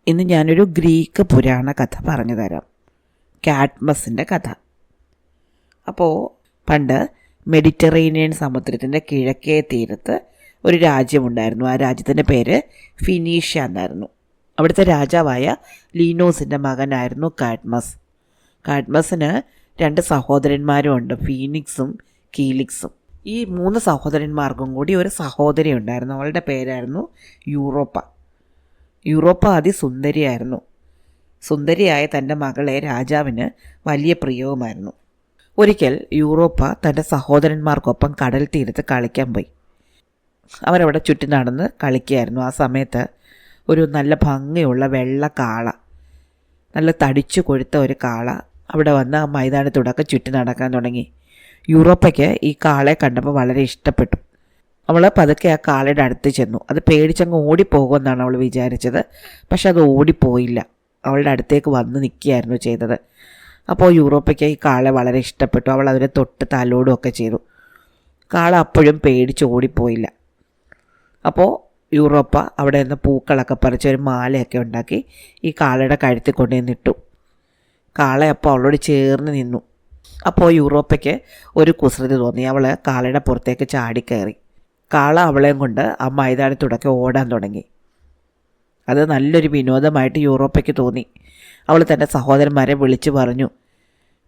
ഇന്ന് ഞാനൊരു ഗ്രീക്ക് പുരാണ കഥ പറഞ്ഞു തരാം. കാഡ്മസിൻ്റെ കഥ. അപ്പോൾ പണ്ട് മെഡിറ്ററേനിയൻ സമുദ്രത്തിൻ്റെ കിഴക്കേ തീരത്ത് ഒരു രാജ്യമുണ്ടായിരുന്നു. ആ രാജ്യത്തിൻ്റെ പേര് ഫിനീഷ്യ എന്നായിരുന്നു. അവിടുത്തെ രാജാവായ ലീനോസിൻ്റെ മകനായിരുന്നു കാഡ്മസ്. കാഡ്മസിന് 2 സഹോദരന്മാരും ഉണ്ട്, ഫീനിക്സും കീലിക്സും. ഈ 3 സഹോദരന്മാർക്കും കൂടി ഒരു സഹോദരി ഉണ്ടായിരുന്നു. അവളുടെ പേരായിരുന്നു യൂറോപ്പ. യൂറോപ്പ അതിസുന്ദരിയായിരുന്നു. സുന്ദരിയായ തൻ്റെ മകളെ രാജാവിന് വലിയ പ്രിയവുമായിരുന്നു. ഒരിക്കൽ യൂറോപ്പ തൻ്റെ സഹോദരന്മാർക്കൊപ്പം കടൽ തീരത്ത് കളിക്കാൻ പോയി. അവരവിടെ ചുറ്റി നടന്ന് കളിക്കുകയായിരുന്നു. ആ സമയത്ത് ഒരു നല്ല ഭംഗിയുള്ള വെള്ള കാള, നല്ല തടിച്ചു കൊഴുത്ത ഒരു കാള അവിടെ വന്ന് ആ മൈതാനത്തൂടൊക്കെ ചുറ്റി നടക്കാൻ തുടങ്ങി. യൂറോപ്പയ്ക്ക് ഈ കാളയെ കണ്ടപ്പോൾ വളരെ ഇഷ്ടപ്പെട്ടു. അവൾ പതുക്കെ ആ കാളയുടെ അടുത്ത് ചെന്നു. അത് പേടിച്ചങ്ങ് ഓടിപ്പോകുമെന്നാണ് അവൾ വിചാരിച്ചത്. പക്ഷെ അത് ഓടിപ്പോയില്ല, അവളുടെ അടുത്തേക്ക് വന്ന് നിൽക്കുകയായിരുന്നു ചെയ്തത്. അപ്പോൾ യൂറോപ്പയ്ക്ക് ഈ കാളെ വളരെ ഇഷ്ടപ്പെട്ടു. അവൾ അതിനെ തൊട്ട് തലോടുകയൊക്കെ ചെയ്തു. കാള അപ്പോഴും പേടിച്ച് ഓടിപ്പോയില്ല. അപ്പോൾ യൂറോപ്പ അവിടെ നിന്ന് പൂക്കളൊക്കെ പറിച്ച് ഒരു മാലയൊക്കെ ഉണ്ടാക്കി ഈ കാളയുടെ കഴുത്തിൽ കൊണ്ടുവന്നിട്ടു. കാള അപ്പോൾ അവളോട് ചേർന്ന് നിന്നു. അപ്പോൾ യൂറോപ്പയ്ക്ക് ഒരു കുസൃതി തോന്നി. അവൾ കാളയുടെ പുറത്തേക്ക് ചാടിക്കയറി. കാള അവളെയും കൊണ്ട് ആ മൈതാനത്തൂടൊക്കെ ഓടാൻ തുടങ്ങി. അത് നല്ലൊരു വിനോദമായിട്ട് യൂറോപ്പയ്ക്ക് തോന്നി. അവൾ തൻ്റെ സഹോദരന്മാരെ വിളിച്ചു പറഞ്ഞു,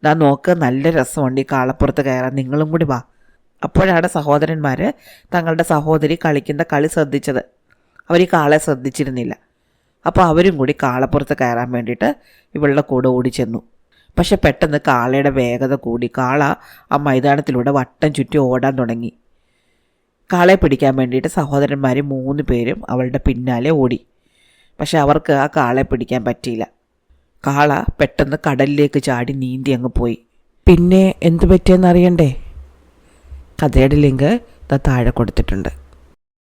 "ദാ നോക്ക്, നല്ല രസമുണ്ട് ഈ കാളപ്പുറത്ത് കയറാൻ, നിങ്ങളും കൂടി വാ." അപ്പോഴാണ് സഹോദരന്മാർ തങ്ങളുടെ സഹോദരി കളിക്കുന്ന കളി ശ്രദ്ധിച്ചത്. അവർ ഈ കാളയെ ശ്രദ്ധിച്ചിരുന്നില്ല. അപ്പോൾ അവരും കൂടി കാളപ്പുറത്ത് കയറാൻ വേണ്ടിയിട്ട് ഇവളുടെ കൂടെ ഓടിച്ചെന്നു. പക്ഷെ പെട്ടെന്ന് കാളയുടെ വേഗത കൂടി. കാള ആ മൈതാനത്തിലൂടെ വട്ടം ചുറ്റി ഓടാൻ തുടങ്ങി. കാളയെ പിടിക്കാൻ വേണ്ടിയിട്ട് സഹോദരന്മാർ 3 പേരും അവളുടെ പിന്നാലെ ഓടി. പക്ഷെ അവർക്ക് ആ കാളയെ പിടിക്കാൻ പറ്റിയില്ല. കാള പെട്ടെന്ന് കടലിലേക്ക് ചാടി നീന്തി അങ്ങ് പോയി. പിന്നെ എന്ത് പറ്റിയെന്നറിയണ്ടേ? കഥയുടെ ലിങ്ക് താഴെ കൊടുത്തിട്ടുണ്ട്.